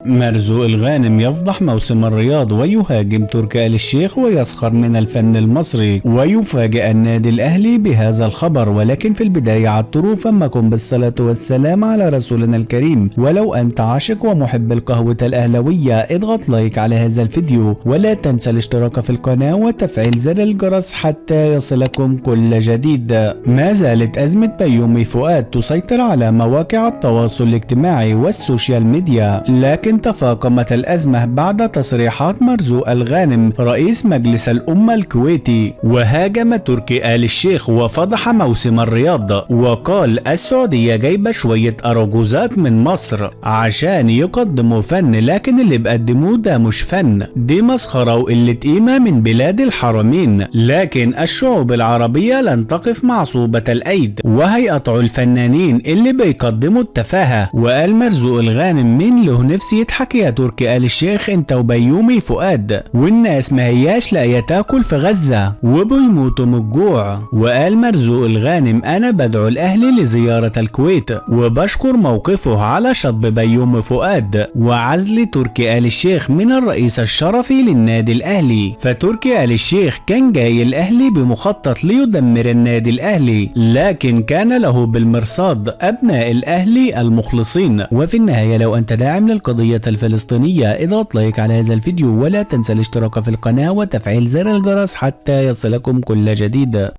مرزوق الغانم يفضح موسم الرياض ويهاجم تركي آل الشيخ ويسخر من الفن المصري، ويفاجئ النادي الأهلي بهذا الخبر. ولكن في البداية عطروا فمكم بالصلاة والسلام على رسولنا الكريم. ولو أنت عاشق ومحب القهوة الأهلوية اضغط لايك على هذا الفيديو، ولا تنسى الاشتراك في القناة وتفعيل زر الجرس حتى يصلكم كل جديد. ما زالت أزمة بيومي فؤاد تسيطر على مواقع التواصل الاجتماعي والسوشيال ميديا، لكن تفاقمت الأزمة بعد تصريحات مرزوق الغانم رئيس مجلس الأمة الكويتي، وهاجم تركي آل الشيخ وفضح موسم الرياض، وقال السعودية جايبة شوية أراجوزات من مصر عشان يقدموا فن، لكن اللي بقدموه ده مش فن، دي مسخرة وقلة قيمة من بلاد الحرمين. لكن الشعوب العربية لن تقف معصوبة الأيد وهيقطعوا الفنانين اللي بيقدموا التفاهة. وقال مرزوق الغانم مين له نفسي يضحك يا تركي آل الشيخ انت وبيومي فؤاد، والناس ما هياش لاقيه تاكل في غزة وبيموتوا من الجوع. وقال مرزوق الغانم انا بدعو الاهلي لزيارة الكويت وبشكر موقفه على شطب بيومي فؤاد وعزل تركي آل الشيخ من الرئيس الشرفي للنادي الاهلي. فتركي آل الشيخ كان جاي الاهلي بمخطط ليدمر النادي الاهلي، لكن كان له بالمرصاد ابناء الاهلي المخلصين. وفي النهاية لو انت داعم للقضية الفلسطينية اضغط لايك على هذا الفيديو، ولا تنسى الاشتراك في القناة وتفعيل زر الجرس حتى يصلكم كل جديد.